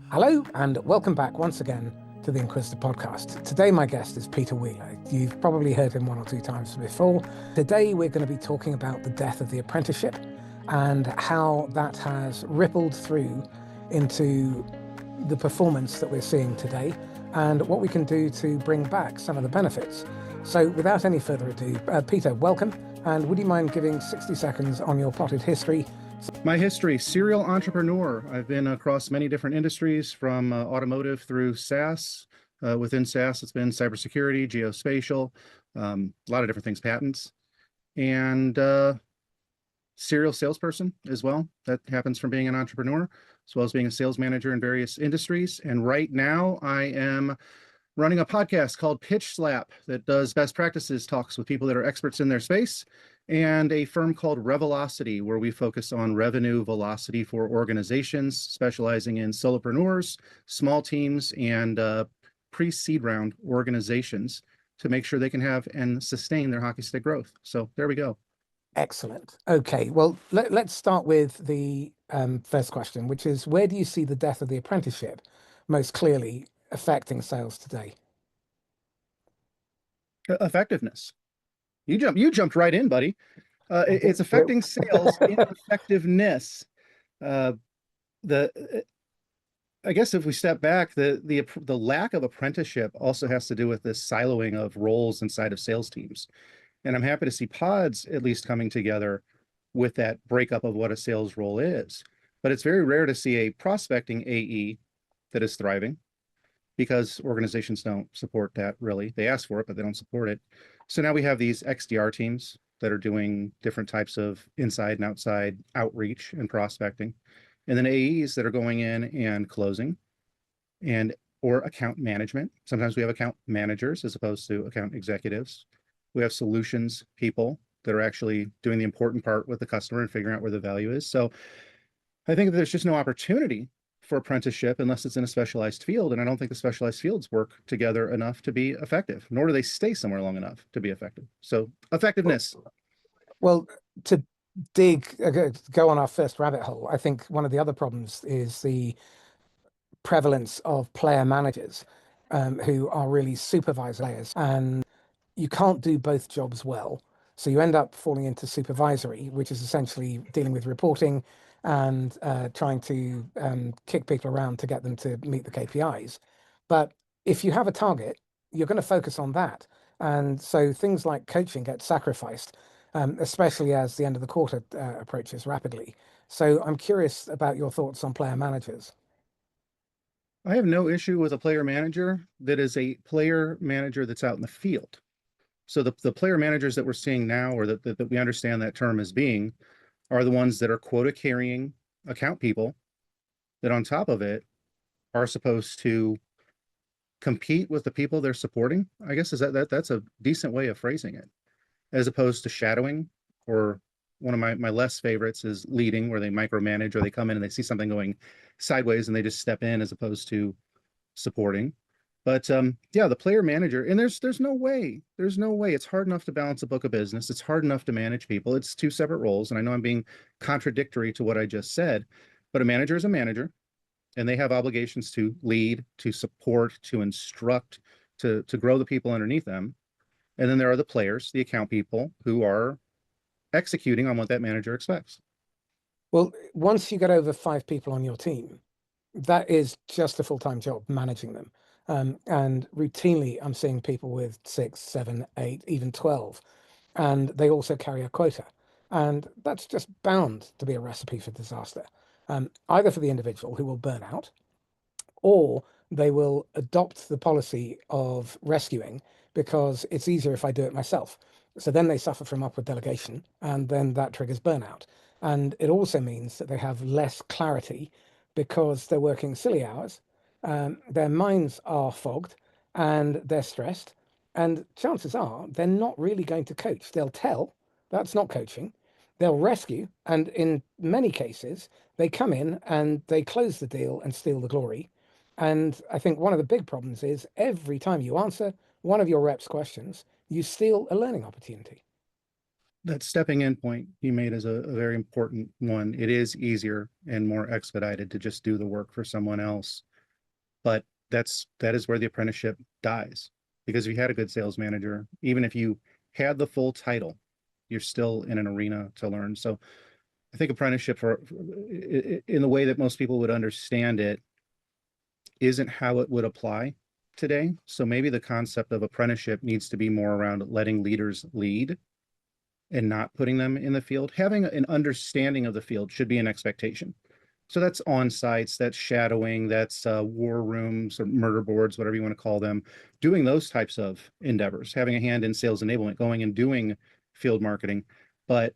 Hello, and welcome back once again to the Inquisitor podcast. Today, my guest is Peter Wheeler. You've probably heard him one or two times before. Today, we're going to be talking about the death of the apprenticeship and how that has rippled through into the performance that we're seeing today and what we can do to bring back some of the benefits. So, without any further ado, Peter, welcome. And would you mind giving 60 seconds on your plotted history? My history, serial entrepreneur. I've been across many different industries from automotive through SaaS. Within SaaS, it's been cybersecurity, geospatial, a lot of different things, patents, and serial salesperson as well. That happens from being an entrepreneur, as well as being a sales manager in various industries. And right now I am running a podcast called Pitch Slap that does best practices talks with people that are experts in their space, and a firm called Revelocity, where we focus on revenue velocity for organizations, specializing in solopreneurs, small teams, and pre-seed round organizations to make sure they can have and sustain their hockey stick growth. So there we go. Excellent. Okay, well, let's start with the first question, which is where do you see the death of the apprenticeship most clearly affecting sales today? Effectiveness. You jumped right in, buddy. It's affecting sales ineffectiveness. I guess if we step back, the lack of apprenticeship also has to do with this siloing of roles inside of sales teams. And I'm happy to see pods at least coming together with that breakup of what a sales role is. But it's very rare to see a prospecting AE that is thriving, because organizations don't support that really. They ask for it, but they don't support it. So now we have these XDR teams that are doing different types of inside and outside outreach and prospecting. And then AEs that are going in and closing or account management. Sometimes we have account managers as opposed to account executives. We have solutions people that are actually doing the important part with the customer and figuring out where the value is. So I think that there's just no opportunity for apprenticeship unless it's in a specialized field. And I don't think the specialized fields work together enough to be effective, nor do they stay somewhere long enough to be effective. So effectiveness. Well, to go on our first rabbit hole, I think one of the other problems is the prevalence of player managers who are really supervised players, and you can't do both jobs well. So you end up falling into supervisory, which is essentially dealing with reporting and trying to kick people around to get them to meet the KPIs. But if you have a target, you're going to focus on that. And so things like coaching get sacrificed, especially as the end of the quarter approaches rapidly. So I'm curious about your thoughts on player managers. I have no issue with a player manager that is a player manager that's out in the field. So the player managers that we're seeing now, or that we understand that term as being, are the ones that are quota carrying account people that on top of it are supposed to compete with the people they're supporting. I guess that's a decent way of phrasing it, as opposed to shadowing, or one of my less favorites is leading, where they micromanage, or they come in and they see something going sideways and they just step in as opposed to supporting. But yeah, the player manager, and there's no way it's hard enough to balance a book of business. It's hard enough to manage people. It's two separate roles. And I know I'm being contradictory to what I just said, but a manager is a manager, and they have obligations to lead, to support, to instruct, to grow the people underneath them. And then there are the players, the account people, who are executing on what that manager expects. Well, once you get over 5 people on your team, that is just a full-time job managing them. And routinely, I'm seeing people with 6, 7, 8, even 12, and they also carry a quota. And that's just bound to be a recipe for disaster, either for the individual who will burn out, or they will adopt the policy of rescuing because it's easier if I do it myself. So then they suffer from upward delegation, and then that triggers burnout. And it also means that they have less clarity because they're working silly hours, their minds are fogged, and they're stressed. And chances are they're not really going to coach. They'll tell, that's not coaching. They'll rescue, and in many cases, they come in and they close the deal and steal the glory. And I think one of the big problems is every time you answer one of your reps' questions, you steal a learning opportunity. That stepping in point you made is a very important one. It is easier and more expedited to just do the work for someone else. But that is where the apprenticeship dies. Because if you had a good sales manager, even if you had the full title, you're still in an arena to learn. So I think apprenticeship in the way that most people would understand it isn't how it would apply today. So maybe the concept of apprenticeship needs to be more around letting leaders lead and not putting them in the field. Having an understanding of the field should be an expectation. So that's on sites, that's shadowing, that's war rooms or murder boards, whatever you want to call them, doing those types of endeavors, having a hand in sales enablement, going and doing field marketing, but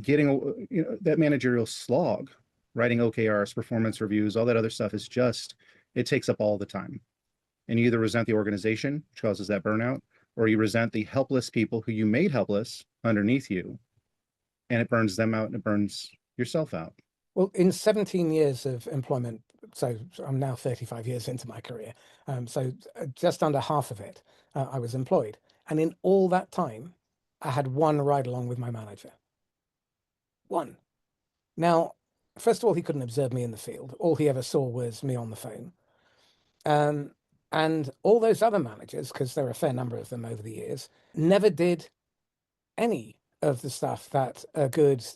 getting that managerial slog, writing OKRs, performance reviews, all that other stuff is just, it takes up all the time. And you either resent the organization, which causes that burnout, or you resent the helpless people who you made helpless underneath you, and it burns them out and it burns yourself out. Well, in 17 years of employment, so I'm now 35 years into my career, so just under half of it, I was employed. And in all that time, I had one ride along with my manager. One. Now, first of all, he couldn't observe me in the field. All he ever saw was me on the phone. Um, and all those other managers, because there are a fair number of them over the years, never did any of the stuff that a good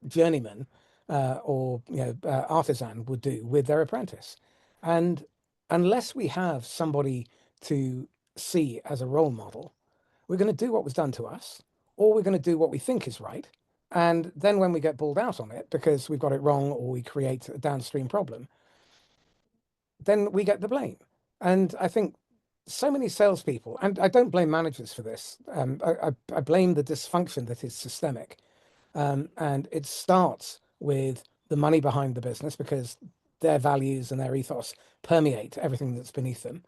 journeyman or artisan would do with their apprentice. And unless we have somebody to see as a role model, we're going to do what was done to us, or we're going to do what we think is right. And then when we get balled out on it because we've got it wrong or we create a downstream problem, then we get the blame. And I think so many salespeople, and I don't blame managers for this. I blame the dysfunction that is systemic. And it starts with the money behind the business because their values and their ethos permeate everything that's beneath them.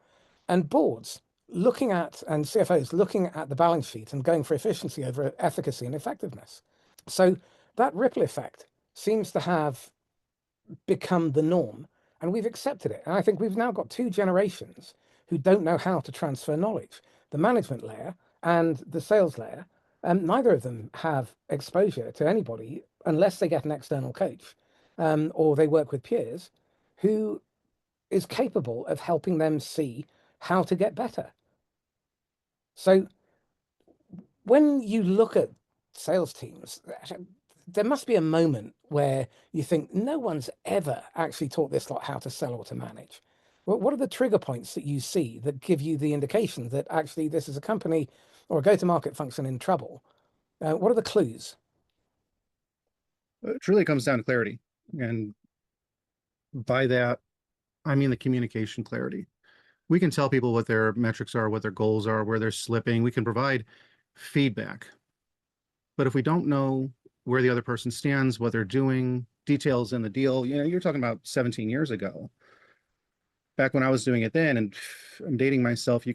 And boards looking at, and CFOs looking at the balance sheet and going for efficiency over efficacy and effectiveness. So that ripple effect seems to have become the norm, and we've accepted it. And I think we've now got two generations who don't know how to transfer knowledge. The management layer and the sales layer, and neither of them have exposure to anybody unless they get an external coach or they work with peers who is capable of helping them see how to get better. So when you look at sales teams, there must be a moment where you think no one's ever actually taught this lot how to sell or to manage. What are the trigger points that you see that give you the indication that actually this is a company or a go-to-market function in trouble? What are the clues? It truly comes down to clarity. And by that, I mean the communication clarity. We can tell people what their metrics are, what their goals are, where they're slipping. We can provide feedback. But if we don't know where the other person stands, what they're doing, details in the deal, you're talking about 17 years ago. Back when I was doing it then, and I'm dating myself, you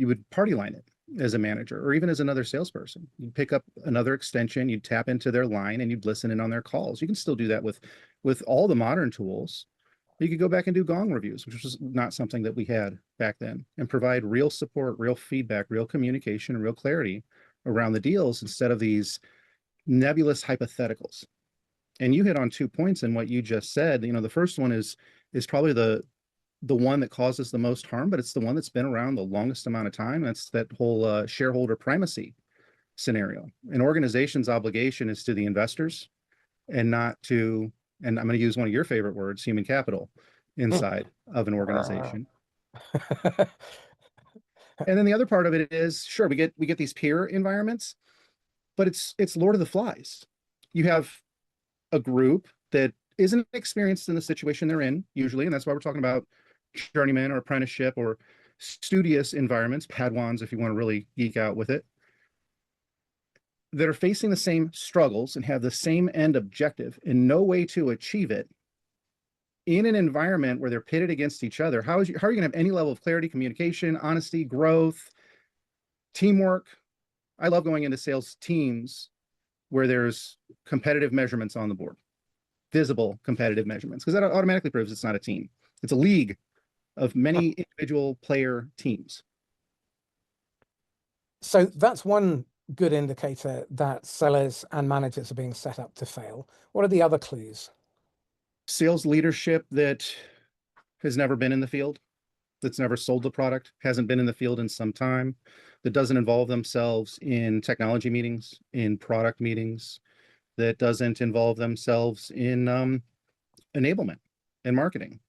would party line it as a manager or even as another salesperson. You'd pick up another extension, you'd tap into their line and you'd listen in on their calls. You can still do that with all the modern tools. You could go back and do gong reviews, which was not something that we had back then, and provide real support, real feedback, real communication, and real clarity around the deals instead of these nebulous hypotheticals. And you hit on 2 points in what you just said. The first one is probably the one that causes the most harm, but it's the one that's been around the longest amount of time. That's that whole shareholder primacy scenario. An organization's obligation is to the investors and not to, and I'm going to use one of your favorite words, human capital inside of an organization. And then the other part of it is, sure, we get these peer environments, but it's Lord of the Flies. You have a group that isn't experienced in the situation they're in usually, and that's why we're talking about journeyman or apprenticeship or studious environments, Padwans, if you want to really geek out with it, that are facing the same struggles and have the same end objective and no way to achieve it in an environment where they're pitted against each other. How are you going to have any level of clarity, communication, honesty, growth, teamwork? I love going into sales teams where there's competitive measurements on the board, visible competitive measurements, because that automatically proves it's not a team. It's a league of many individual player teams. So that's one good indicator that sellers and managers are being set up to fail. What are the other clues? Sales leadership that has never been in the field. that's never sold the product, hasn't been in the field in some time, that doesn't involve themselves in technology meetings, in product meetings, that doesn't involve themselves in enablement and marketing.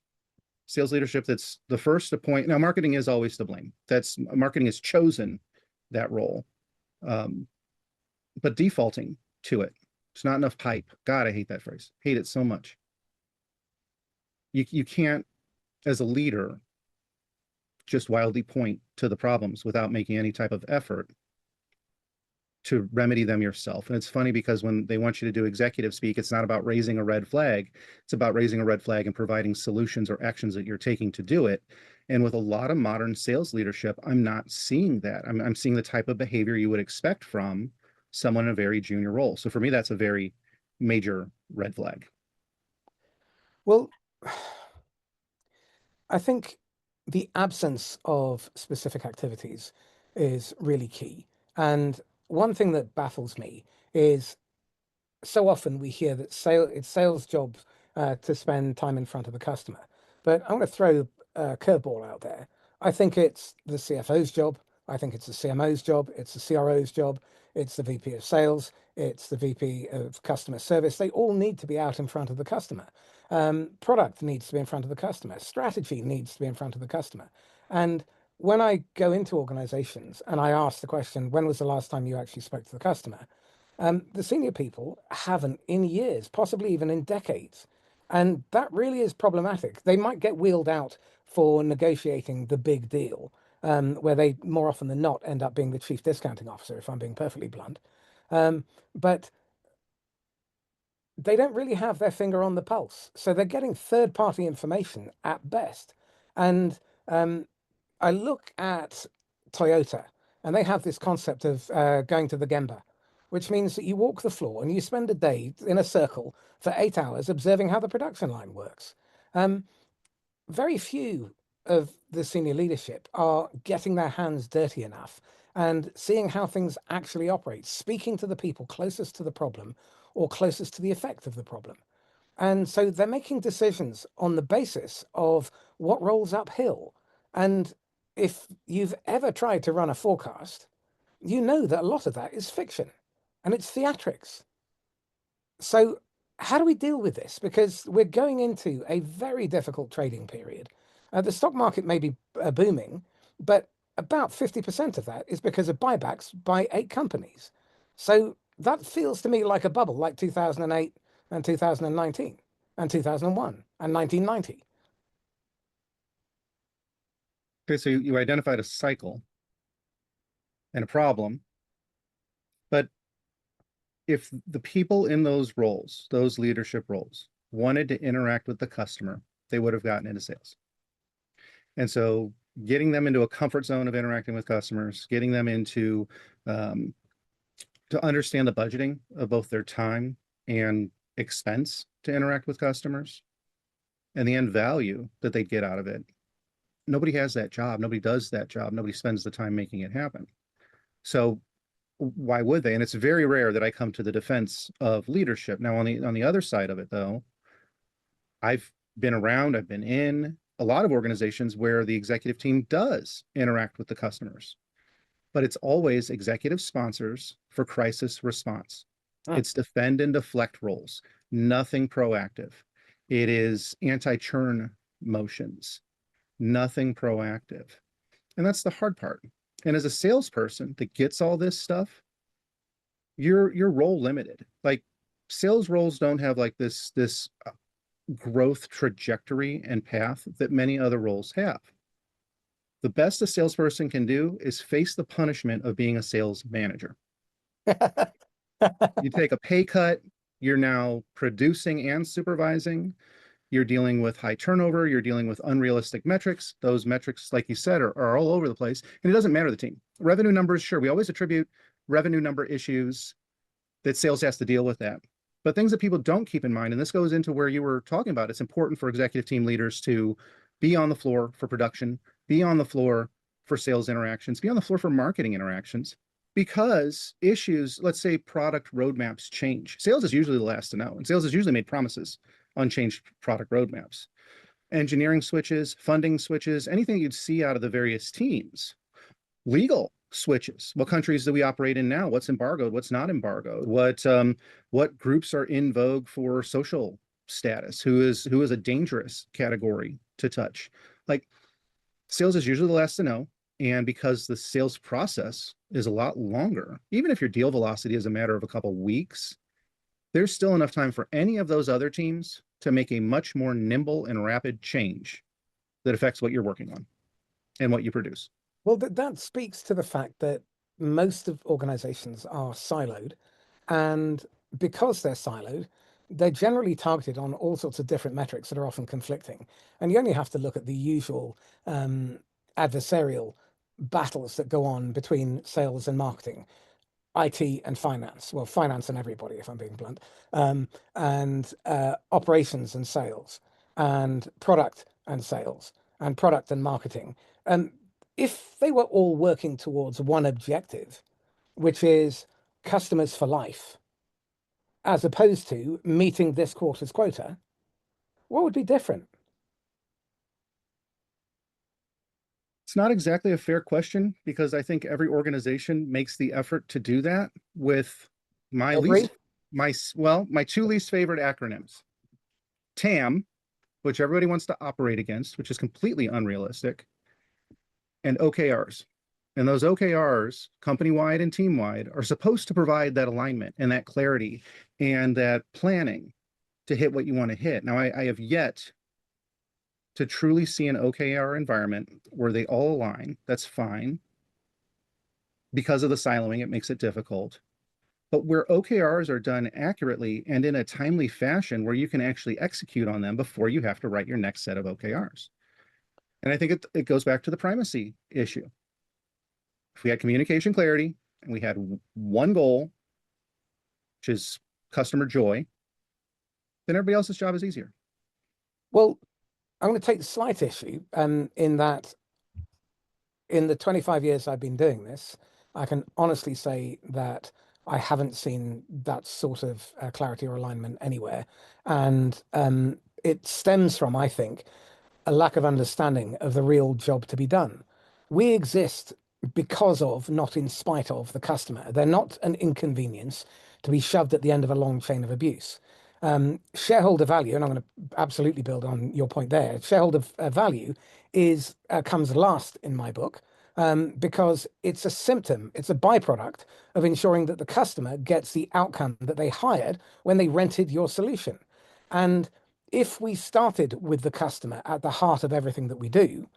Sales leadership that's the first to point. Now, marketing is always to blame. That's marketing has chosen that role, but defaulting to it. It's not enough hype. God, I hate that phrase. Hate it so much. You can't, as a leader, just wildly point to the problems without making any type of effort to remedy them yourself. And it's funny because when they want you to do executive speak, it's not about raising a red flag. It's about raising a red flag and providing solutions or actions that you're taking to do it. And with a lot of modern sales leadership, I'm not seeing that. I'm seeing the type of behavior you would expect from someone in a very junior role. So for me, that's a very major red flag. Well, I think the absence of specific activities is really key. And one thing that baffles me is so often we hear that it's sales job to spend time in front of the customer. But I want to throw a curveball out there. I think it's the CFO's job. I think it's the CMO's job. It's the CRO's job. It's the VP of sales. It's the VP of customer service. They all need to be out in front of the customer. Product needs to be in front of the customer. Strategy needs to be in front of the customer. And when I go into organizations and I ask the question, when was the last time you actually spoke to the customer? The senior people haven't in years, possibly even in decades. And that really is problematic. They might get wheeled out for negotiating the big deal, where they more often than not end up being the chief discounting officer, if I'm being perfectly blunt. But they don't really have their finger on the pulse. So they're getting third party information at best. And I look at Toyota, and they have this concept of going to the Gemba, which means that you walk the floor and you spend a day in a circle for 8 hours observing how the production line works. Very few of the senior leadership are getting their hands dirty enough and seeing how things actually operate, speaking to the people closest to the problem or closest to the effect of the problem. And so they're making decisions on the basis of what rolls uphill. And if you've ever tried to run a forecast, you know that a lot of that is fiction and it's theatrics. So, how do we deal with this? Because we're going into a very difficult trading period. The stock market may be booming, but about 50% of that is because of buybacks by 8 companies. So, that feels to me like a bubble, like 2008 and 2019 and 2001 and 1990. Okay, so you identified a cycle and a problem, but if the people in those roles, those leadership roles, wanted to interact with the customer, they would have gotten into sales. And so getting them into a comfort zone of interacting with customers, getting them into to understand the budgeting of both their time and expense to interact with customers and the end value that they get out of it. Nobody has that job. Nobody does that job. Nobody spends the time making it happen. So why would they? And it's very rare that I come to the defense of leadership. Now, on the other side of it, though, I've been around, I've been in a lot of organizations where the executive team does interact with the customers, but it's always executive sponsors for crisis response. It's defend and deflect roles, nothing proactive. It is anti-churn motions, nothing proactive. And that's the hard part. And as a salesperson that gets all this stuff, you're role limited. Like sales roles don't have like this growth trajectory and path that many other roles have. The best a salesperson can do is face the punishment of being a sales manager. You take a pay cut, you're now producing and supervising. You're dealing with high turnover. You're dealing with unrealistic metrics. Those metrics, like you said, are all over the place. And it doesn't matter the team. Revenue numbers, sure, we always attribute revenue number issues that sales has to deal with that. But things that people don't keep in mind, and this goes into where you were talking about, it's important for executive team leaders to be on the floor for production, be on the floor for sales interactions, be on the floor for marketing interactions, because issues, let's say product roadmaps change. Sales is usually the last to know, and sales has usually made promises on changed product roadmaps. engineering switches, funding switches, anything you'd see out of the various teams. Legal switches. What countries do we operate in now? What's embargoed? What's not embargoed? What groups are in vogue for social status? Who is a dangerous category to touch? Like, sales is usually the last to know. And because the sales process is a lot longer, even if your deal velocity is a matter of a couple weeks, there's still enough time for any of those other teams to make a much more nimble and rapid change that affects what you're working on and what you produce. Well, that speaks to the fact that most of organizations are siloed, and because they're siloed, they're generally targeted on all sorts of different metrics that are often conflicting. And you only have to look at the usual adversarial battles that go on between sales and marketing, IT and finance. Well, finance and everybody, if I'm being blunt, and operations and sales, and product and sales, and product and marketing. And if they were all working towards one objective, which is customers for life, as opposed to meeting this quarter's quota, what would be different? It's not exactly a fair question because I think every organization makes the effort to do that with my Agree? my two least favorite acronyms. TAM, which everybody wants to operate against, which is completely unrealistic, and OKRs. And those OKRs, company-wide and team-wide, are supposed to provide that alignment and that clarity and that planning to hit what you want to hit. Now, I have yet to truly see an OKR environment where they all align. That's fine. Because of the siloing, it makes it difficult. But where OKRs are done accurately and in a timely fashion where you can actually execute on them before you have to write your next set of OKRs. And I think it goes back to the primacy issue. If we had communication clarity and we had one goal, which is customer joy, then everybody else's job is easier. Well, I'm going to take the slight issue in that in the 25 years I've been doing this, I can honestly say that I haven't seen that sort of clarity or alignment anywhere. And it stems from, I think, a lack of understanding of the real job to be done. We exist because of, not in spite of, the customer. They're not an inconvenience to be shoved at the end of a long chain of abuse. Shareholder value, and I'm going to absolutely build on your point there. Shareholder value is comes last in my book because it's a symptom, it's a byproduct of ensuring that the customer gets the outcome that they hired when they rented your solution. And if we started with the customer at the heart of everything that we do,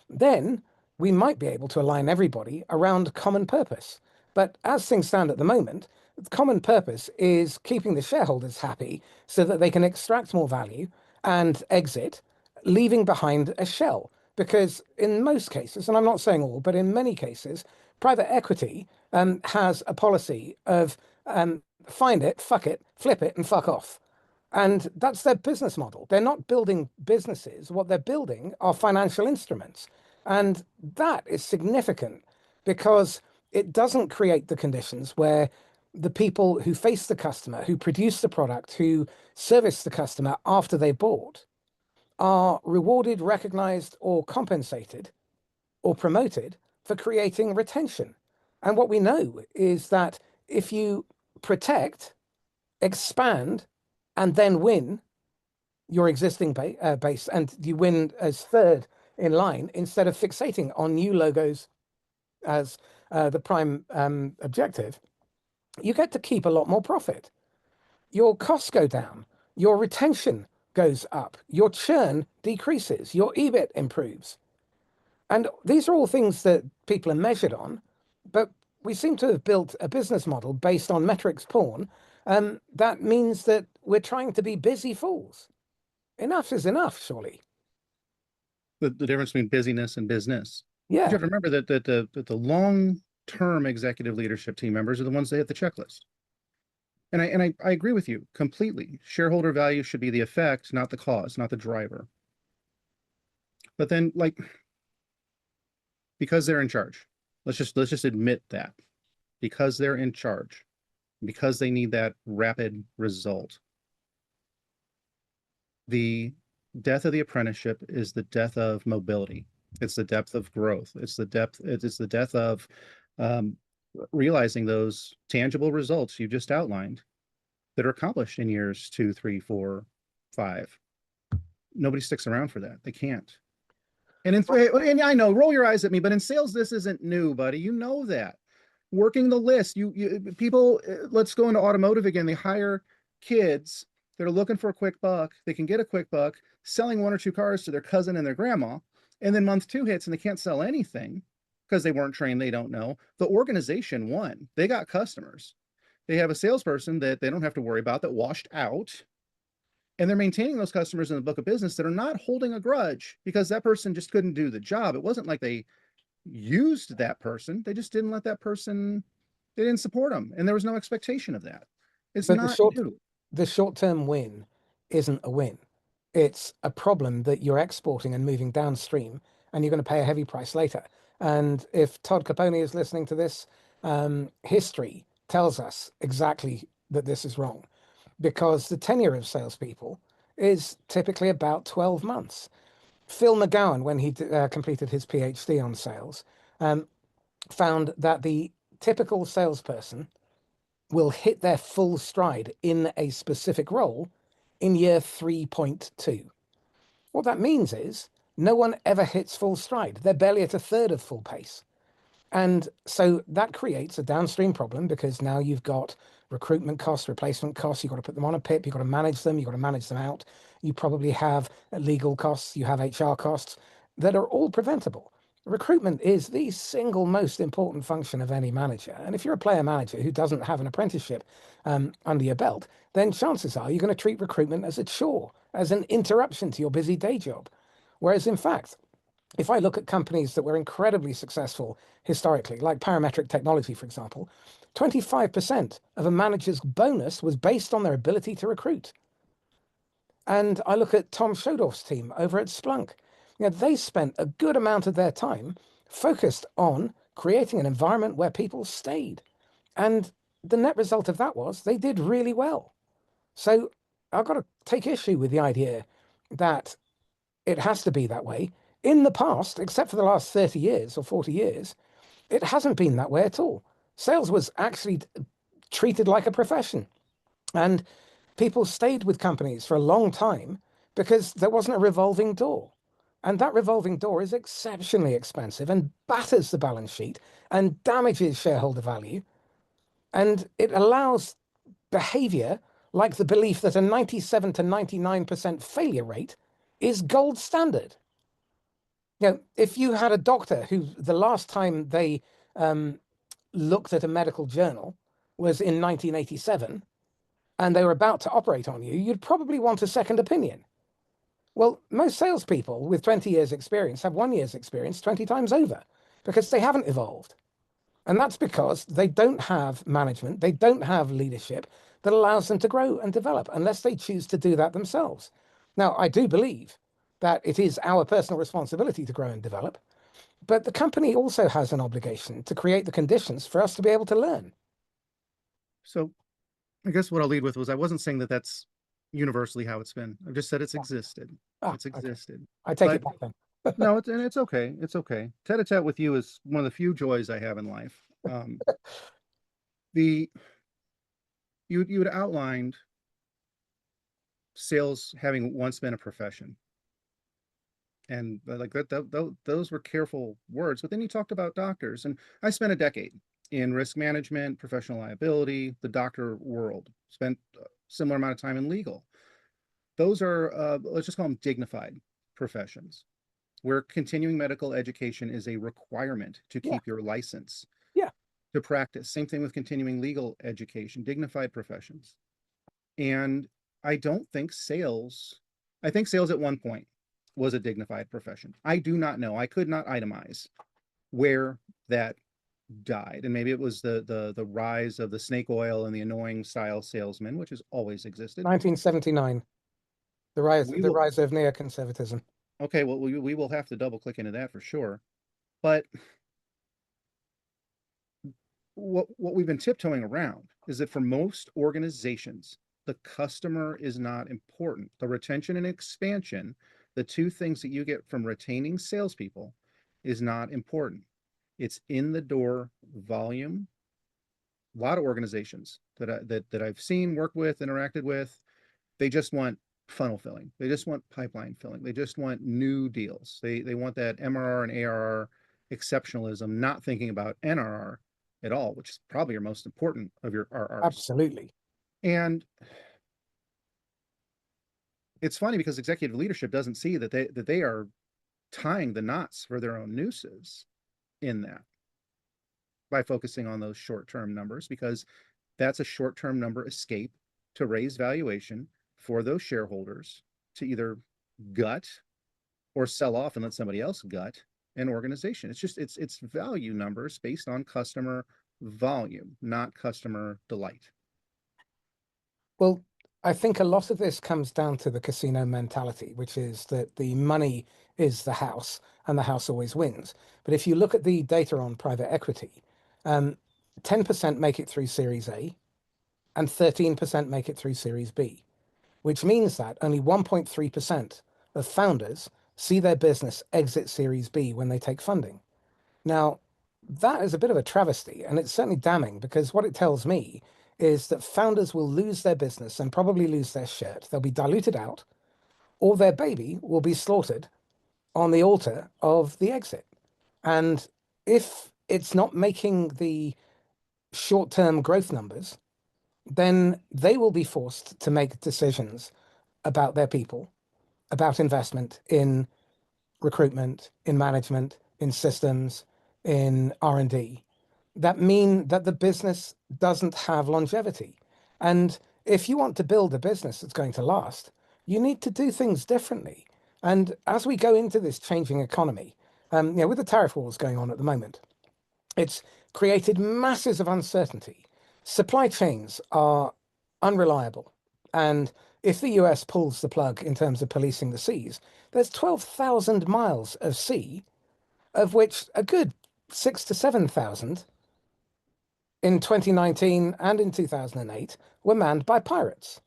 then we might be able to align everybody around common purpose. But as things stand at the moment, the common purpose is keeping the shareholders happy so that they can extract more value and exit, leaving behind a shell. Because in most cases, and I'm not saying all, but in many cases, private equity has a policy of find it, fuck it, flip it, and fuck off. And that's their business model. They're not building businesses. What they're building are financial instruments. And that is significant because it doesn't create the conditions where the people who face the customer, who produce the product, who service the customer after they bought, are rewarded, recognized, or compensated or promoted for creating retention. And what we know is that if you protect, expand, and then win your existing base, and you win as third in line instead of fixating on new logos as the prime objective, you get to keep a lot more profit. Your costs go down, your retention goes up, your churn decreases, your EBIT improves. And these are all things that people are measured on, but we seem to have built a business model based on metrics porn. That means that we're trying to be busy fools. Enough is enough, surely. The difference between busyness and business. But you Yeah. have to remember that the long-term executive leadership team members are the ones that hit the checklist. And I agree with you completely. Shareholder value should be the effect, not the cause, not the driver. But then, like, because they're in charge, let's just admit that. Because they're in charge, because they need that rapid result, the Death of the apprenticeship is the death of mobility. It's the depth of growth. It's the death of um, realizing those tangible results you just outlined that are accomplished in years 2, 3, 4, 5. Nobody sticks around for that. They can't. And I know, roll your eyes at me, but in sales, this isn't new, buddy. You know that. Working the list, you people. Let's go into automotive again. They hire kids that are looking for a quick buck. They can get a quick buck selling 1 or 2 cars to their cousin and their grandma, and then month 2 hits and they can't sell anything because they weren't trained. They don't know. The organization won. They got customers. They have a salesperson that they don't have to worry about that washed out, and they're maintaining those customers in the book of business that are not holding a grudge because that person just couldn't do the job. It wasn't like they used that person. They just didn't let that person, they didn't support them. And there was no expectation of that. It's But not new. the short-term win isn't a win. It's a problem that you're exporting and moving downstream, and you're going to pay a heavy price later. And if Todd Capone is listening to this, history tells us exactly that this is wrong, because the tenure of salespeople is typically about 12 months. Phil McGowan, when he completed his PhD on sales, found that the typical salesperson will hit their full stride in a specific role in year 3.2. What that means is no one ever hits full stride. They're barely at a third of full pace. And so that creates a downstream problem because now you've got recruitment costs, replacement costs, you've got to put them on a PIP, you've got to manage them, you've got to manage them out. You probably have legal costs, you have HR costs that are all preventable. Recruitment is the single most important function of any manager. And if you're a player manager who doesn't have an apprenticeship under your belt, then chances are you're going to treat recruitment as a chore, as an interruption to your busy day job. Whereas in fact, if I look at companies that were incredibly successful historically, like Parametric Technology, for example, 25% of a manager's bonus was based on their ability to recruit. And I look at Tom Schodorf's team over at Splunk. They spent a good amount of their time focused on creating an environment where people stayed. And the net result of that was they did really well. So I've got to take issue with the idea that it has to be that way. In the past, except for the last 30 years or 40 years, it hasn't been that way at all. Sales was actually treated like a profession. And people stayed with companies for a long time because there wasn't a revolving door. And that revolving door is exceptionally expensive and batters the balance sheet and damages shareholder value. And it allows behavior like the belief that a 97 to 99% failure rate is gold standard. If you had a doctor who the last time they looked at a medical journal was in 1987 and they were about to operate on you, you'd probably want a second opinion. Well, most salespeople with 20 years experience have 1 year's experience 20 times over because they haven't evolved. And that's because they don't have management, they don't have leadership that allows them to grow and develop unless they choose to do that themselves. Now, I do believe that it is our personal responsibility to grow and develop, but the company also has an obligation to create the conditions for us to be able to learn. So I guess what I'll lead with was I wasn't saying that that's universally how it's been. I've just said it's existed. It's Okay. existed. I take But it back then. no, it's okay. It's okay. Tete-a-tete with you is one of the few joys I have in life. The you had outlined sales having once been a profession, and like those were careful words. But then you talked about doctors, and I spent a decade in risk management, professional liability, the doctor world. Spent a similar amount of time in legal. Those are let's just call them dignified professions, where continuing medical education is a requirement to Yeah. keep your license Yeah. to practice. Same thing with continuing legal education, dignified professions. And I don't think sales, I think sales at one point was a dignified profession. I do not know. I could not itemize where that died. And maybe it was the rise of the snake oil and the annoying style salesman, which has always existed. 1979, We the will, rise of neoconservatism. okay, well, we will have to double click into that for sure. But what we've been tiptoeing around is that for most organizations, the customer is not important. The retention and expansion, the two things that you get from retaining salespeople, is not important. It's in the door volume. A lot of organizations that I've seen, worked with, interacted with, they just want funnel filling. They just want pipeline filling. They just want new deals. They want that MRR and ARR exceptionalism, not thinking about NRR at all, which is probably your most important of your RRs. Absolutely. And it's funny because executive leadership doesn't see that they are tying the knots for their own nooses in that by focusing on those short-term numbers, because that's a short-term number escape to raise valuation for those shareholders to either gut or sell off and let somebody else gut an organization. It's just it's value numbers based on customer volume, not customer delight. Well, I think a lot of this comes down to the casino mentality, which is that the money is the house and the house always wins. But if you look at the data on private equity, 10% make it through Series A and 13% make it through Series B, which means that only 1.3% of founders see their business exit Series B when they take funding. Now, that is a bit of a travesty, and it's certainly damning because what it tells me is that founders will lose their business and probably lose their shirt. They'll be diluted out, or their baby will be slaughtered on the altar of the exit. And if it's not making the short-term growth numbers, then they will be forced to make decisions about their people, about investment in recruitment, in management, in systems, in R&D, that mean that the business doesn't have longevity. And if you want to build a business that's going to last, you need to do things differently. And as we go into this changing economy, with the tariff wars going on at the moment, it's created masses of uncertainty. Supply chains are unreliable. And if the US pulls the plug in terms of policing the seas, there's 12,000 miles of sea, of which a good 6 to 7,000 in 2019 and in 2008 were manned by pirates,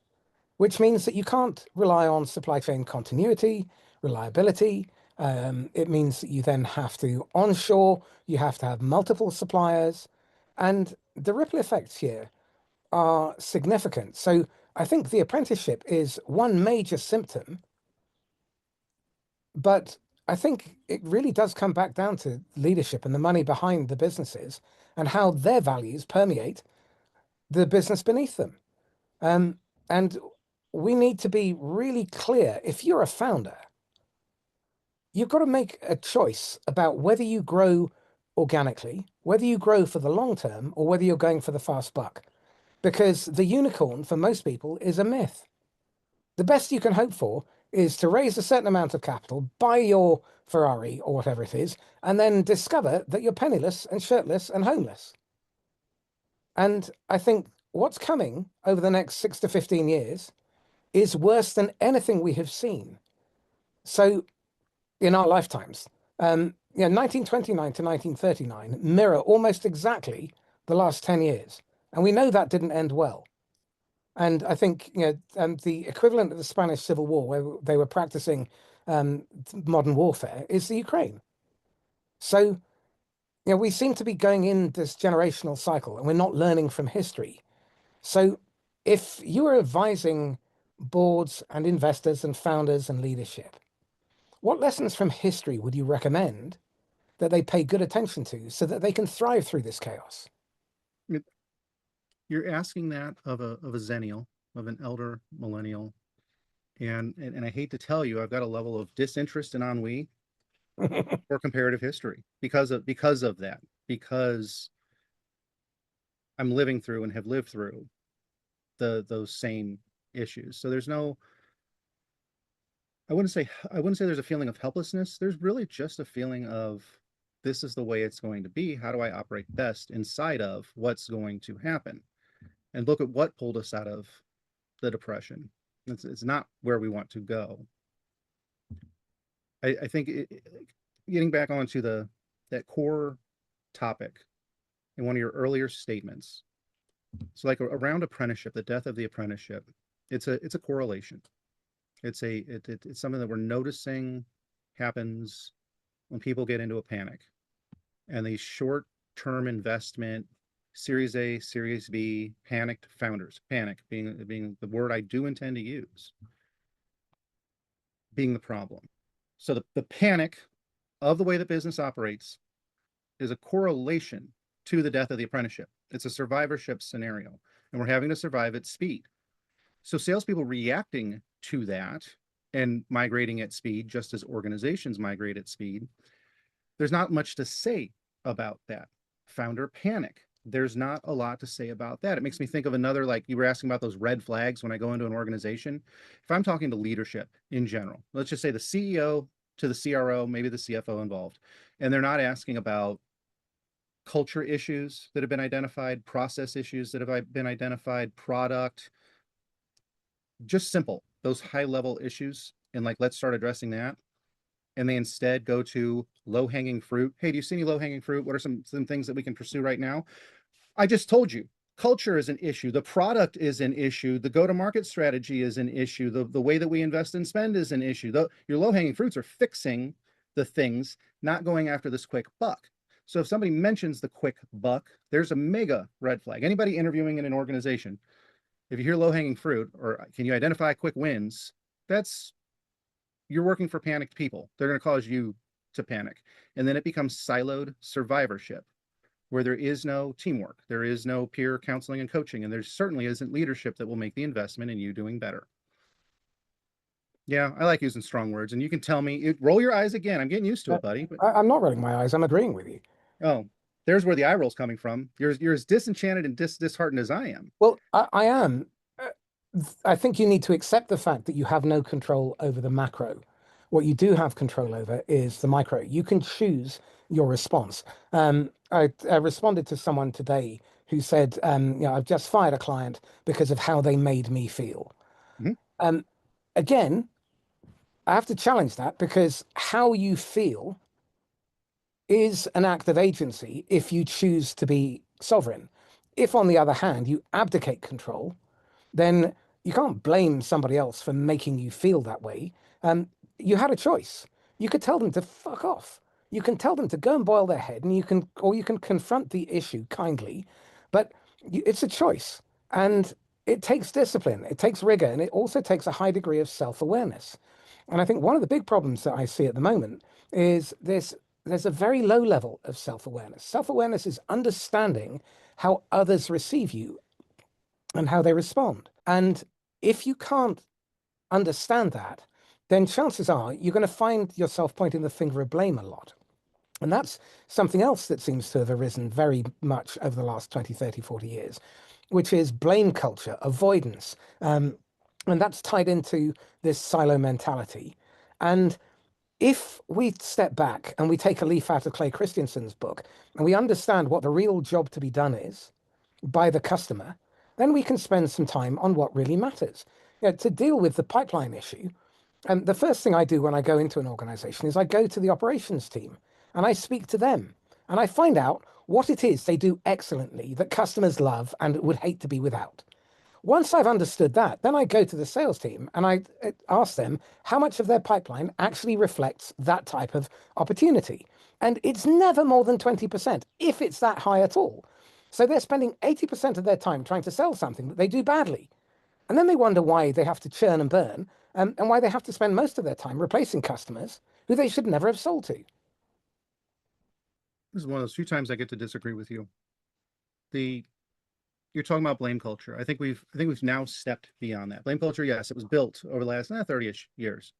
which means that you can't rely on supply chain continuity, reliability. It means that you then have to onshore, you have to have multiple suppliers, and the ripple effects here are significant. So I think the apprenticeship is one major symptom, but I think it really does come back down to leadership and the money behind the businesses and how their values permeate the business beneath them. And we need to be really clear. If you're a founder, you've got to make a choice about whether you grow organically, whether you grow for the long term, or whether you're going for the fast buck. Because the unicorn for most people is a myth. The best you can hope for is to raise a certain amount of capital, buy your Ferrari or whatever it is, and then discover that you're penniless and shirtless and homeless. And I think what's coming over the next 6 to 15 years is worse than anything we have seen. So in our lifetimes, 1929 to 1939 mirror almost exactly the last 10 years. And we know that didn't end well. And I think, the equivalent of the Spanish Civil War, where they were practicing modern warfare, is the Ukraine. So, we seem to be going in this generational cycle and we're not learning from history. So if you are advising boards and investors and founders and leadership, what lessons from history would you recommend that they pay good attention to so that they can thrive through this chaos? You're asking that of a zennial, of an elder millennial. And I hate to tell you, I've got a level of disinterest and ennui for comparative history because of that, because I'm living through and have lived through those same issues. So there's no, I wouldn't say there's a feeling of helplessness. There's really just a feeling of, this is the way it's going to be. How do I operate best inside of what's going to happen? And look at what pulled us out of the Depression. It's not where we want to go. I think getting back onto that core topic in one of your earlier statements. So like around apprenticeship, the death of the apprenticeship, It's a correlation. It's something that we're noticing happens when people get into a panic, and these short-term investment, Series A, Series B, panicked founders, panic being the word I do intend to use, being the problem. So the panic of the way that business operates is a correlation to the death of the apprenticeship. It's a survivorship scenario, and we're having to survive at speed. So salespeople reacting to that and migrating at speed, just as organizations migrate at speed, there's not much to say about that. Founder panic. There's not a lot to say about that. It makes me think of another, like you were asking about those red flags when I go into an organization. If I'm talking to leadership in general, let's just say the CEO to the CRO, maybe the CFO involved, and they're not asking about culture issues that have been identified, process issues that have been identified, product, just simple, those high level issues. And like, let's start addressing that. And they instead go to low hanging fruit. Hey, do you see any low hanging fruit? What are some things that we can pursue right now? I just told you, culture is an issue. The product is an issue. The go-to-market strategy is an issue. The way that we invest and spend is an issue. Your low-hanging fruits are fixing the things, not going after this quick buck. So if somebody mentions the quick buck, there's a mega red flag. Anybody interviewing in an organization, if you hear low-hanging fruit, or can you identify quick wins, you're working for panicked people. They're going to cause you to panic. And then it becomes siloed survivorship, where there is no teamwork, there is no peer counseling and coaching, and there certainly isn't leadership that will make the investment in you doing better. Yeah, I like using strong words, and you can tell me, roll your eyes again. I'm getting used to it, buddy. I'm not rolling my eyes. I'm agreeing with you. Oh, there's where the eye roll's coming from. You're as disenchanted and disheartened as I am. Well, I am. I think you need to accept the fact that you have no control over the macro. What you do have control over is the micro. You can choose your response. I responded to someone today who said, I've just fired a client because of how they made me feel. Mhm. Again, I have to challenge that, because how you feel is an act of agency if you choose to be sovereign. If, on the other hand, you abdicate control, then you can't blame somebody else for making you feel that way. You had a choice. You could tell them to fuck off. You can tell them to go and boil their head, and you can confront the issue kindly, but it's a choice, and it takes discipline, it takes rigor, and it also takes a high degree of self-awareness. And I think one of the big problems that I see at the moment is there's a very low level of self-awareness. Self-awareness is understanding how others receive you and how they respond. And if you can't understand that, then chances are you're going to find yourself pointing the finger of blame a lot. And that's something else that seems to have arisen very much over the last 20, 30, 40 years, which is blame culture, avoidance. And that's tied into this silo mentality. And if we step back and we take a leaf out of Clay Christensen's book and we understand what the real job to be done is by the customer, then we can spend some time on what really matters. To deal with the pipeline issue, and the first thing I do when I go into an organization is I go to the operations team and I speak to them and I find out what it is they do excellently that customers love and would hate to be without. Once I've understood that, then I go to the sales team and I ask them how much of their pipeline actually reflects that type of opportunity. And it's never more than 20%, if it's that high at all. So they're spending 80% of their time trying to sell something that they do badly. And then they wonder why they have to churn and burn, and why they have to spend most of their time replacing customers who they should never have sold to. This is one of those few times I get to disagree with you. You're talking about blame culture. I think we've now stepped beyond that. Blame culture, yes, it was built over the last 30-ish years.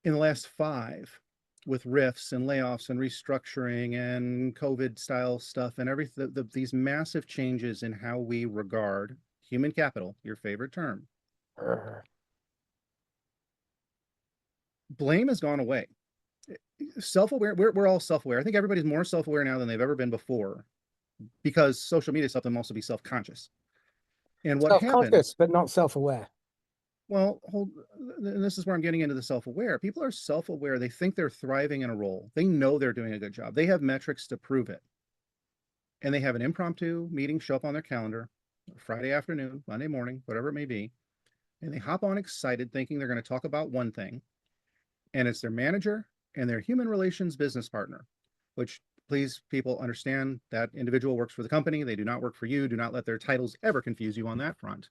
In the last 5, with rifts and layoffs and restructuring and COVID style stuff and everything, these massive changes in how we regard human capital, your favorite term, blame has gone away. Self-aware, we're all self-aware. I think everybody's more self-aware now than they've ever been before, because social media helps them also be self-conscious. And what happens? Self-conscious, but not self-aware. Well, this is where I'm getting into the self-aware. People are self-aware. They think they're thriving in a role. They know they're doing a good job. They have metrics to prove it. And they have an impromptu meeting show up on their calendar, Friday afternoon, Monday morning, whatever it may be, and they hop on excited thinking they're going to talk about one thing, and it's their manager and their human relations business partner, which, please, people, understand that individual works for the company. They do not work for you. Do not let their titles ever confuse you on that front.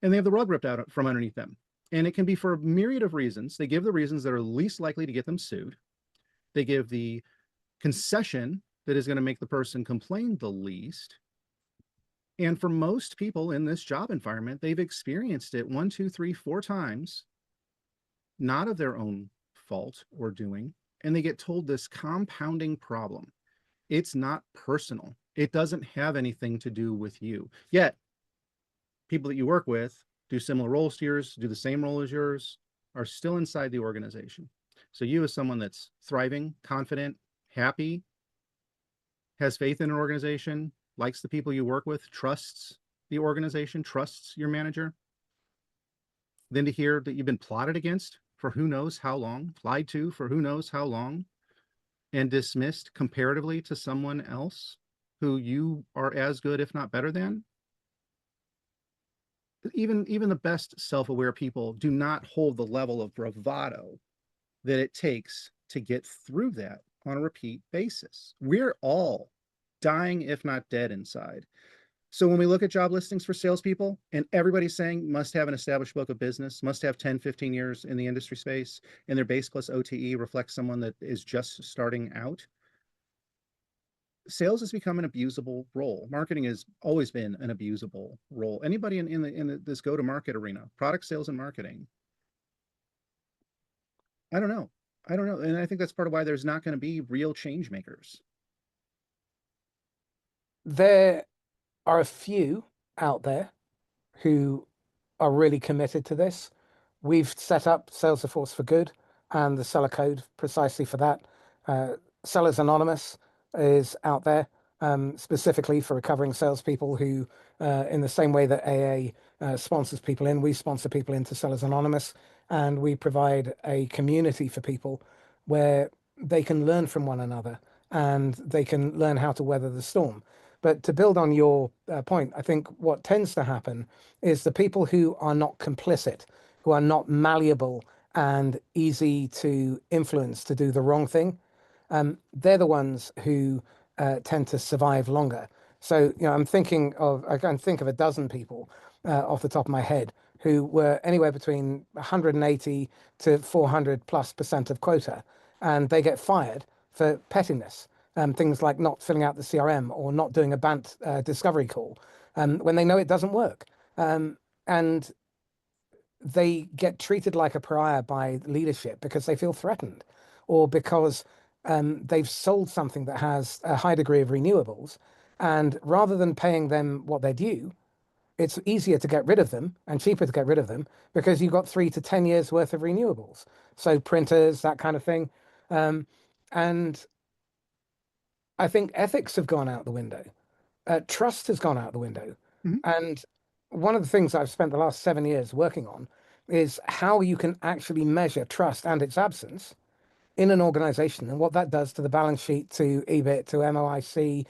And they have the rug ripped out from underneath them. And it can be for a myriad of reasons. They give the reasons that are least likely to get them sued. They give the concession that is going to make the person complain the least. And for most people in this job environment, they've experienced it 1, 2, 3, 4 times, not of their own fault or doing. And they get told this compounding problem. It's not personal. It doesn't have anything to do with you. Yet, people that you work with do similar roles to yours, do the same role as yours, are still inside the organization. So you, as someone that's thriving, confident, happy, has faith in an organization, likes the people you work with, trusts the organization, trusts your manager, then to hear that you've been plotted against for who knows how long, lied to for who knows how long, and dismissed comparatively to someone else who you are as good, if not better than. Even the best self-aware people do not hold the level of bravado that it takes to get through that on a repeat basis. We're all dying, if not dead, inside. So when we look at job listings for salespeople and everybody's saying must have an established book of business, must have 10, 15 years in the industry space, and their base plus OTE reflects someone that is just starting out, sales has become an abusable role. Marketing has always been an abusable role. Anybody in this go-to-market arena, product sales and marketing, I don't know. And I think that's part of why there's not going to be real change makers. There are a few out there who are really committed to this. We've set up Salesforce for Good and the seller code precisely for that. Sellers Anonymous is out there specifically for recovering salespeople who, in the same way that AA sponsors people in, we sponsor people into Sellers Anonymous, and we provide a community for people where they can learn from one another and they can learn how to weather the storm. But to build on your point, I think what tends to happen is the people who are not complicit, who are not malleable and easy to influence to do the wrong thing, they're the ones who tend to survive longer. So, I can think of a dozen people off the top of my head who were anywhere between 180 to 400+% of quota, and they get fired for pettiness. Things like not filling out the CRM or not doing a BANT discovery call when they know it doesn't work. And they get treated like a pariah by leadership because they feel threatened or because they've sold something that has a high degree of renewables. And rather than paying them what they're due, it's easier to get rid of them and cheaper to get rid of them because you've got 3 to 10 years worth of renewables. So printers, that kind of thing. And I think ethics have gone out the window. Trust has gone out the window. Mm-hmm. And one of the things I've spent the last 7 years working on is how you can actually measure trust and its absence in an organization and what that does to the balance sheet, to EBIT, to MOIC,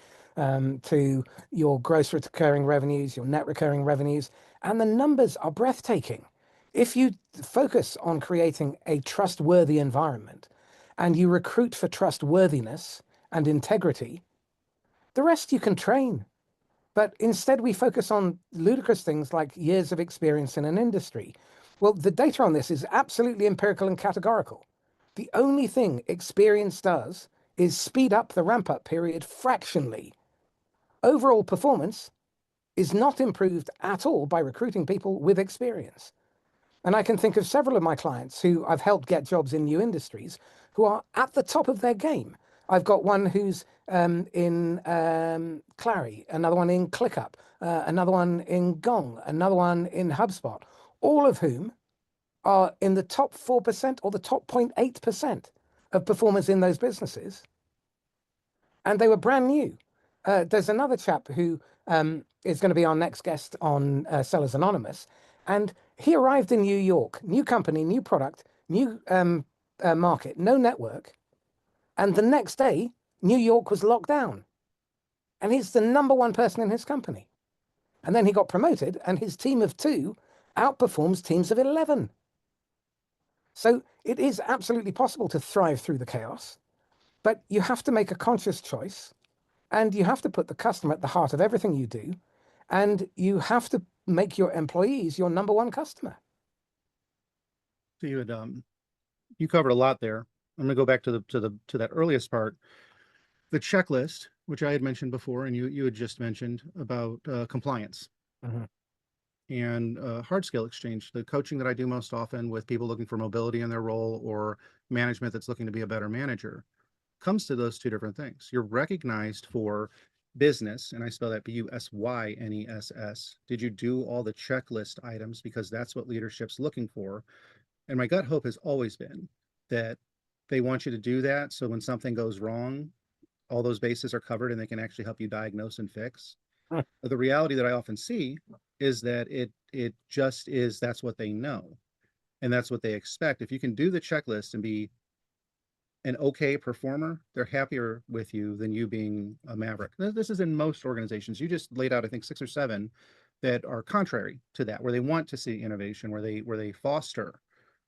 to your gross recurring revenues, your net recurring revenues. And the numbers are breathtaking. If you focus on creating a trustworthy environment and you recruit for trustworthiness and integrity, the rest you can train. But instead, we focus on ludicrous things like years of experience in an industry. Well, the data on this is absolutely empirical and categorical. The only thing experience does is speed up the ramp up period fractionally. Overall performance is not improved at all by recruiting people with experience. And I can think of several of my clients who I've helped get jobs in new industries who are at the top of their game. I've got one who's in Clary, another one in ClickUp, another one in Gong, another one in HubSpot, all of whom are in the top 4% or the top 0.8% of performers in those businesses. And they were brand new. There's another chap who is going to be our next guest on Sellers Anonymous. And he arrived in New York, new company, new product, new market, no network. And the next day, New York was locked down. And he's the number one person in his company. And then he got promoted, and his team of 2 outperforms teams of 11. So it is absolutely possible to thrive through the chaos, but you have to make a conscious choice, and you have to put the customer at the heart of everything you do, and you have to make your employees your number one customer. So you covered a lot there. I'm going to go back to that earliest part, the checklist, which I had mentioned before, and you had just mentioned about compliance. Mm-hmm. And hard skill exchange, the coaching that I do most often with people looking for mobility in their role or management that's looking to be a better manager, comes to those 2 different things. You're recognized for business, and I spell that BUSYNESS. Did you do all the checklist items? Because that's what leadership's looking for. And my gut hope has always been that they want you to do that, so when something goes wrong, all those bases are covered and they can actually help you diagnose and fix. Huh. But the reality that I often see is that it just is, that's what they know, and that's what they expect. If you can do the checklist and be an okay performer, they're happier with you than you being a maverick. This is in most organizations. You just laid out, I think, 6 or 7 that are contrary to that, where they want to see innovation, where they foster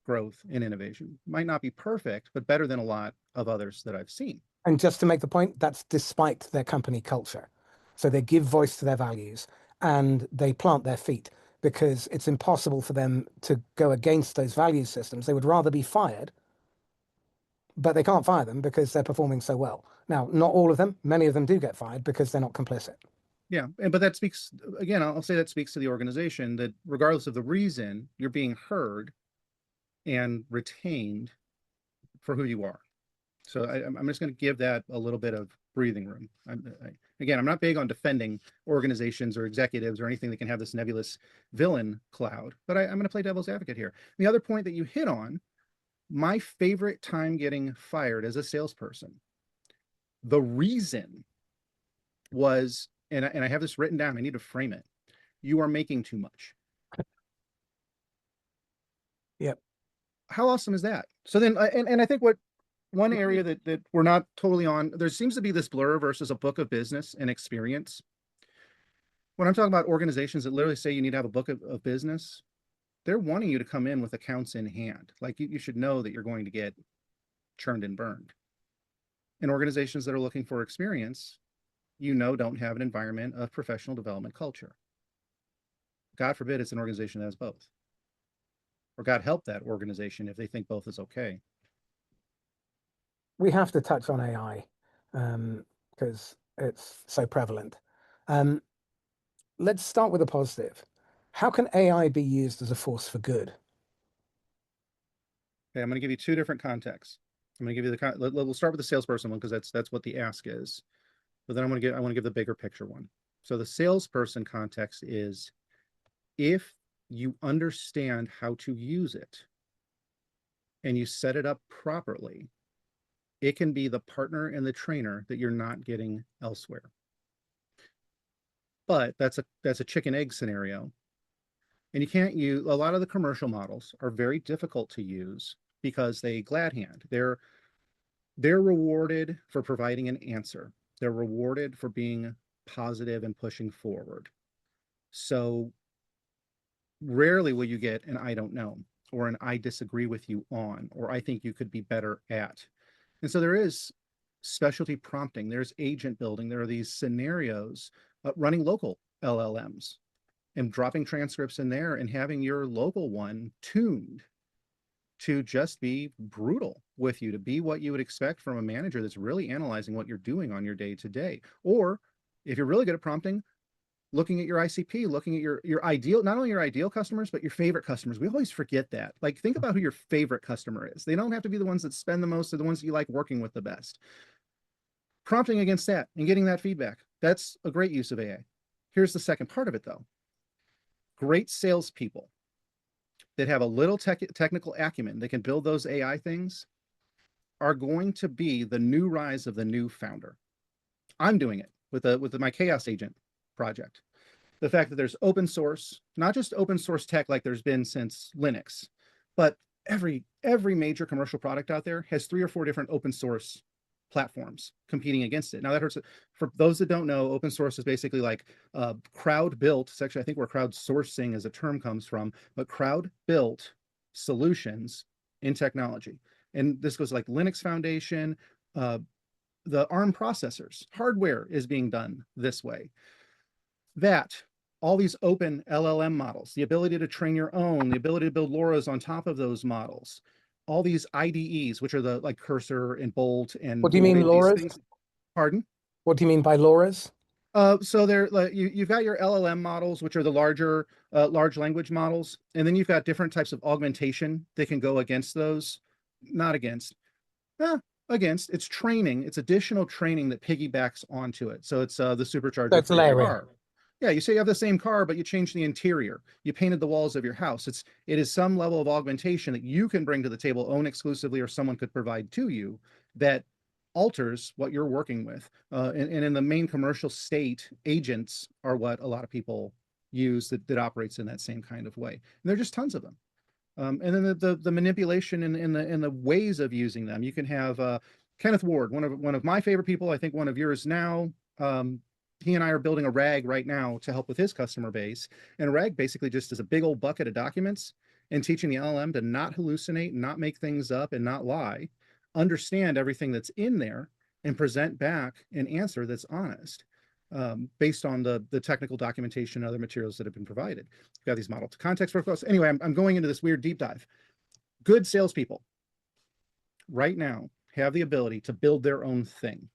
growth and innovation. Might not be perfect, but better than a lot of others that I've seen. And just to make the point, that's despite their company culture. So they give voice to their values and they plant their feet, because it's impossible for them to go against those value systems. They would rather be fired, but they can't fire them because they're performing so well. Now, not all of them, many of them do get fired because they're not complicit. Yeah, but that speaks, again, I'll say that speaks to the organization, that regardless of the reason, you're being heard and retained for who you are. So I'm just going to give that a little bit of breathing room. Again, I'm not big on defending organizations or executives or anything that can have this nebulous villain cloud, but I'm going to play devil's advocate here. The other point that you hit on, my favorite time getting fired as a salesperson, the reason was, and I have this written down, I need to frame it: you are making too much. Yep. How awesome is that? So then, and I think what one area that we're not totally on, there seems to be this blur versus a book of business and experience. When I'm talking about organizations that literally say you need to have a book of business, they're wanting you to come in with accounts in hand. Like you should know that you're going to get churned and burned. And organizations that are looking for experience, don't have an environment of professional development culture. God forbid it's an organization that has both. Or God help that organization if they think both is okay. We have to touch on AI because it's so prevalent. Let's start with a positive. How can AI be used as a force for good? Okay, I'm going to give you 2 different contexts. I'm going to give you we'll start with the salesperson one, because that's what the ask is. But then I want to give the bigger picture one. So the salesperson context is, if you understand how to use it and you set it up properly, it can be the partner and the trainer that you're not getting elsewhere. But that's a chicken egg scenario. And you can't use, a lot of the commercial models are very difficult to use because they glad hand. They're rewarded for providing an answer. They're rewarded for being positive and pushing forward. So rarely will you get an I don't know, or an I disagree with you on, or I think you could be better at. And so there is specialty prompting, there's agent building, there are these scenarios, running local LLMs and dropping transcripts in there and having your local one tuned to just be brutal with you, to be what you would expect from a manager that's really analyzing what you're doing on your day to day. Or if you're really good at prompting, looking at your ICP, looking at your ideal, not only your ideal customers, but your favorite customers. We always forget that. Like, think about who your favorite customer is. They don't have to be the ones that spend the most, or the ones that you like working with the best. Prompting against that and getting that feedback, that's a great use of AI. Here's the second part of it, though. Great salespeople that have a little technical acumen, they can build those AI things, are going to be the new rise of the new founder. I'm doing it with my Chaos Agent project. The fact that there's open source, not just open source tech like there's been since Linux, but every major commercial product out there has 3 or 4 different open source platforms competing against it. Now that hurts. For those that don't know, open source is basically like crowd built. It's actually, I think, where crowdsourcing as a term comes from, but crowd built solutions in technology. And this goes like Linux Foundation, the ARM processors, hardware is being done this way. That all these open LLM models, the ability to train your own, the ability to build LoRa's on top of those models, all these IDEs, which are the like Cursor and Bolt and What do you mean, these LoRa's? things. Pardon? What do you mean by LoRa's? So they're like you've got your LLM models, which are the larger large language models, and then you've got different types of augmentation that can go against those, not against, against. It's training. It's additional training that piggybacks onto it. So it's the So supercharger it's for your layering. car. Yeah, you say you have the same car, but you change the interior. You painted the walls of your house. It is some level of augmentation that you can bring to the table, own exclusively, or someone could provide to you that alters what you're working with. And in the main commercial state, agents are what a lot of people use that operates in that same kind of way. And there are just tons of them. And then the manipulation in the ways of using them. You can have Kenneth Ward, one of my favorite people. I think one of yours now. He and I are building a RAG right now to help with his customer base. And a RAG basically just is a big old bucket of documents and teaching the LLM to not hallucinate, not make things up, and not lie, understand everything that's in there, and present back an answer that's honest. Based on the technical documentation and other materials that have been provided. We've got these model to context workflows. Anyway, I'm going into this weird deep dive. Good salespeople right now have the ability to build their own thing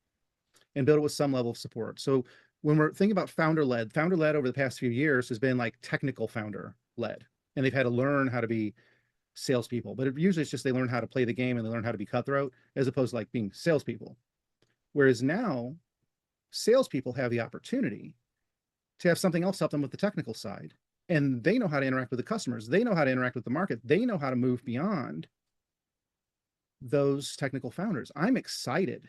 and build it with some level of support. So when we're thinking about founder-led over the past few years has been like technical founder-led, and they've had to learn how to be salespeople. But usually it's just they learn how to play the game and they learn how to be cutthroat, as opposed to like being salespeople. Whereas now, salespeople have the opportunity to have something else help them with the technical side. And they know how to interact with the customers. They know how to interact with the market. They know how to move beyond those technical founders. I'm excited.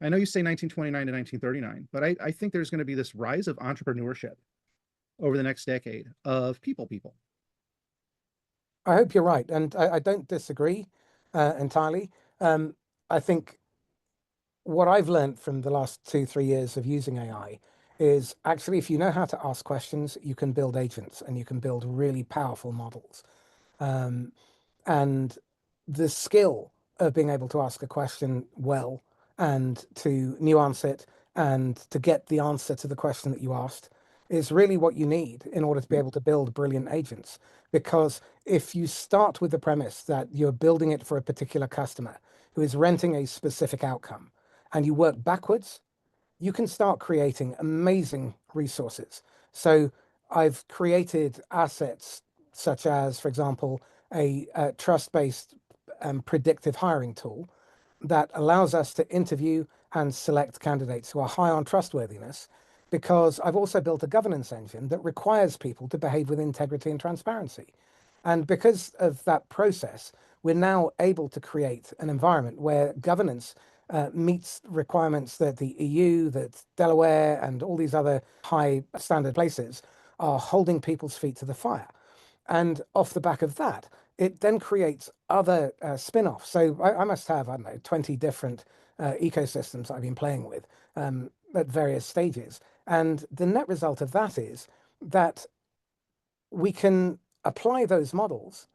I know you say 1929 to 1939, but I think there's going to be this rise of entrepreneurship over the next decade of people. I hope you're right. And I don't disagree entirely. I think what I've learned from the last 2, 3 years of using AI is actually, if you know how to ask questions, you can build agents and you can build really powerful models. And the skill of being able to ask a question well and to nuance it and to get the answer to the question that you asked is really what you need in order to be able to build brilliant agents. Because if you start with the premise that you're building it for a particular customer who is renting a specific outcome and you work backwards, you can start creating amazing resources. So I've created assets such as, for example, a trust-based predictive hiring tool that allows us to interview and select candidates who are high on trustworthiness, because I've also built a governance engine that requires people to behave with integrity and transparency. And because of that process, we're now able to create an environment where governance meets requirements that the EU, that Delaware, and all these other high standard places are holding people's feet to the fire. And off the back of that, it then creates other spin-offs. So I must have, I don't know, 20 different ecosystems I've been playing with at various stages. And the net result of that is that we can apply those models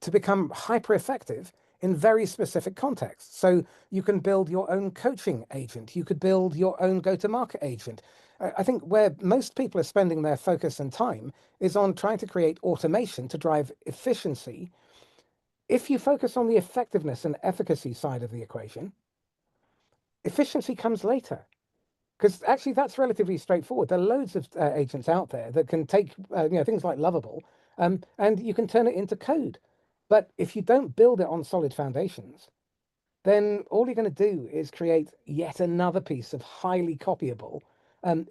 to become hyper effective in very specific contexts. So you can build your own coaching agent. You could build your own go-to-market agent. I think where most people are spending their focus and time is on trying to create automation to drive efficiency. If you focus on the effectiveness and efficacy side of the equation, efficiency comes later. Because actually, that's relatively straightforward. There are loads of agents out there that can take things like Lovable, and you can turn it into code. But if you don't build it on solid foundations, then all you're going to do is create yet another piece of highly copyable,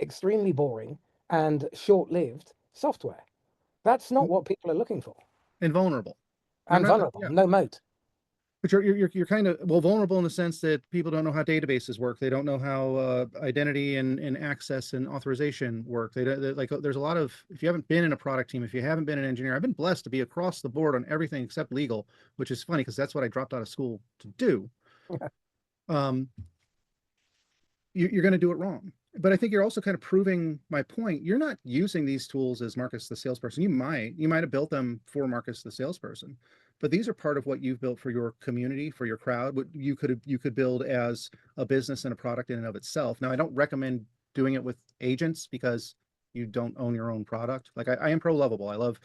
extremely boring, and short-lived software. That's not what people are looking for. And vulnerable. I'm And not, vulnerable, yeah. no moat. But you're kind of, well, vulnerable in the sense that people don't know how databases work. They don't know how identity and access and authorization work. They like, there's a lot of, if you haven't been in a product team, if you haven't been an engineer, I've been blessed to be across the board on everything except legal, which is funny because that's what I dropped out of school to do. you're going to do it wrong. But I think you're also kind of proving my point. You're not using these tools as Marcus the salesperson. You might have built them for Marcus the salesperson, but these are part of what you've built for your community, for your crowd. What you could build as a business and a product in and of itself. Now, I don't recommend doing it with agents because you don't own your own product. Like I am pro Lovable. I love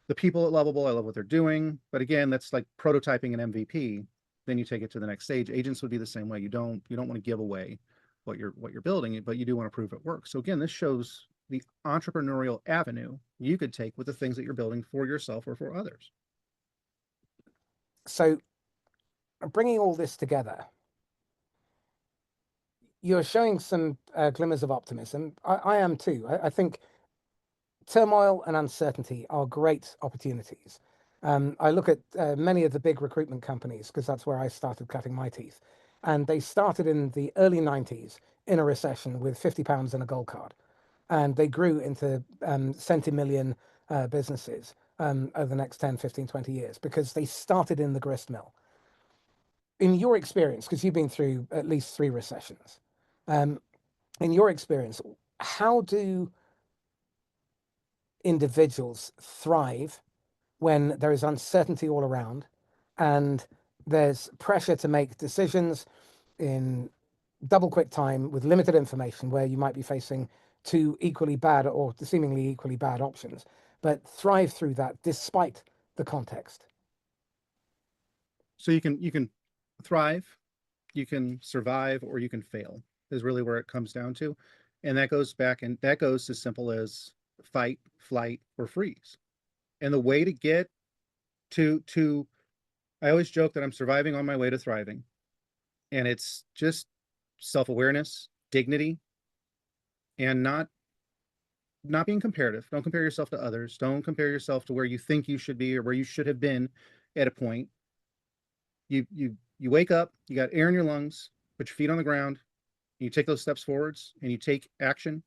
the people at Lovable. I love what they're doing. But again, that's like prototyping an MVP. Then you take it to the next stage. Agents would be the same way. You don't want to give away what you're building, but you do want to prove it works. So again, this shows the entrepreneurial avenue you could take with the things that you're building for yourself or for others. So bringing all this together, you're showing some glimmers of optimism. I am too. I think turmoil and uncertainty are great opportunities. I look at many of the big recruitment companies because that's where I started cutting my teeth. And they started in the early 90s in a recession with £50 and a gold card. And they grew into centimillion businesses over the next 10, 15, 20 years because they started in the grist mill. In your experience, because you've been through at least 3 recessions, in your experience, how do individuals thrive when there is uncertainty all around and there's pressure to make decisions in double quick time with limited information where you might be facing 2 equally bad or seemingly equally bad options, but thrive through that despite the context? So you can thrive, you can survive, or you can fail is really where it comes down to. And that goes as simple as fight, flight, or freeze. And the way to get to I always joke that I'm surviving on my way to thriving. And it's just self-awareness, dignity, and not being comparative. Don't compare yourself to others. Don't compare yourself to where you think you should be or where you should have been at a point. You wake up, you got air in your lungs, put your feet on the ground, and you take those steps forwards and you take action and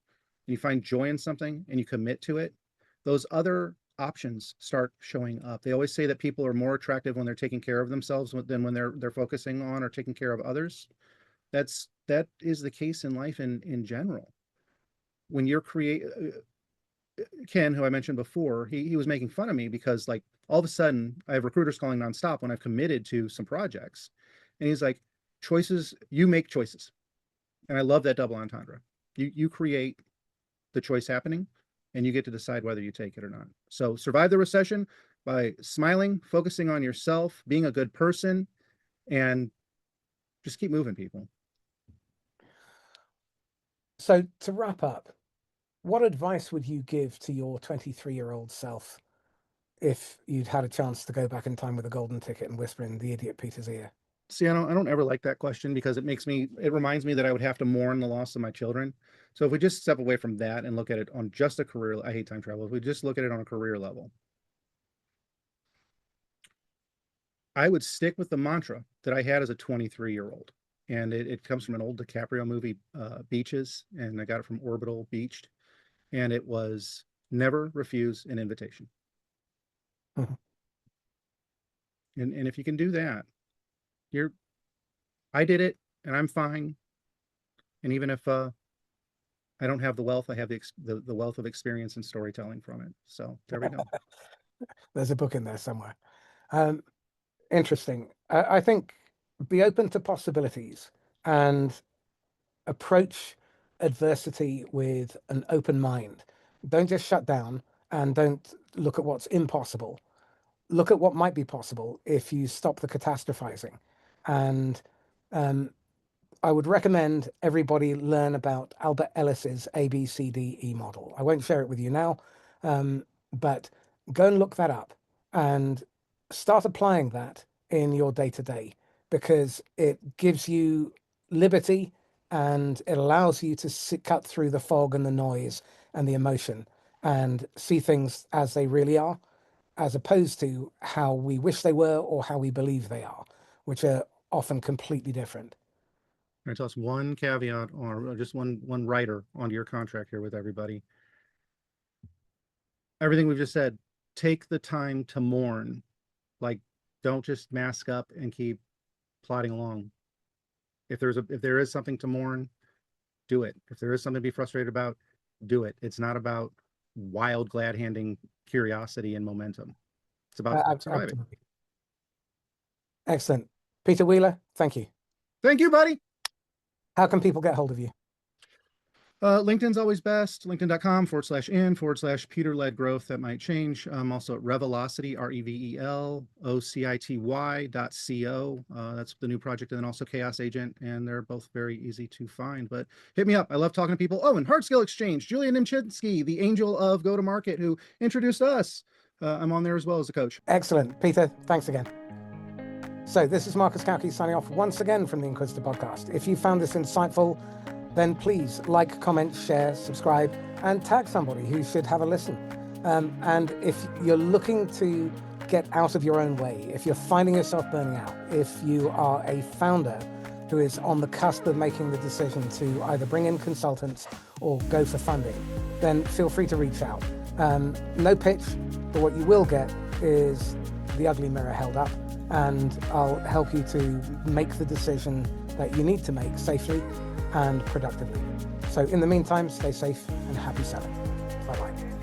you find joy in something and you commit to it. Those other options start showing up. They always say that people are more attractive when they're taking care of themselves than when they're focusing on or taking care of others. That is the case in life in general. When you're Ken, who I mentioned before, he was making fun of me because like all of a sudden I have recruiters calling nonstop when I've committed to some projects. And he's like, choices, you make choices. And I love that double entendre. You create the choice happening and you get to decide whether you take it or not. So survive the recession by smiling, focusing on yourself, being a good person, and just keep moving, people. So to wrap up, what advice would you give to your 23-year-old self if you'd had a chance to go back in time with a golden ticket and whisper in the idiot Peter's ear? See, I don't ever like that question because it reminds me that I would have to mourn the loss of my children. So if we just step away from that and look at it on just a career, I hate time travel. If we just look at it on a career level, I would stick with the mantra that I had as a 23-year-old. And it comes from an old DiCaprio movie, Beaches, and I got it from Orbital Beached. And it was never refuse an invitation. Mhm. And if you can do that, you're I did it and I'm fine. And even if I don't have the wealth, I have the wealth of experience and storytelling from it. So there we go. There's a book in there somewhere. Um, Interesting. I think be open to possibilities and approach adversity with an open mind. Don't just shut down and don't look at what's impossible. Look at what might be possible if you stop the catastrophizing. And um, I would recommend everybody learn about Albert Ellis's ABCDE model. I won't share it with you now, but go and look that up and start applying that in your day to day because it gives you liberty and it allows you to cut through the fog and the noise and the emotion and see things as they really are, as opposed to how we wish they were or how we believe they are, which are often completely different. All right, tell us one caveat or just one writer onto your contract here with everybody. Everything we've just said, take the time to mourn. Like, don't just mask up and keep plodding along. If there is something to mourn, do it. If there is something to be frustrated about, do it. It's not about wild, glad-handing curiosity and momentum. It's about surviving. Absolutely. Excellent. Peter Wheeler, thank you. Thank you, buddy. How can people get hold of you? LinkedIn's always best. LinkedIn.com/in/Peter-led growth. That might change. I'm also at Revelocity, REVELOCITY.co. That's the new project, and then also Chaos Agent, and they're both very easy to find. But hit me up. I love talking to people. Oh, and Hard Skill Exchange, Julia Nimchinsky, the angel of go-to-market who introduced us. I'm on there as well as a coach. Excellent. Peter, thanks again. So this is Marcus Cauchi signing off once again from the Inquisitor Podcast. If you found this insightful, then please like, comment, share, subscribe, and tag somebody who should have a listen. And if you're looking to get out of your own way, if you're finding yourself burning out, if you are a founder who is on the cusp of making the decision to either bring in consultants or go for funding, then feel free to reach out. No pitch, but what you will get is the ugly mirror held up, and I'll help you to make the decision that you need to make safely and productively. So in the meantime, stay safe and happy selling. Bye-bye.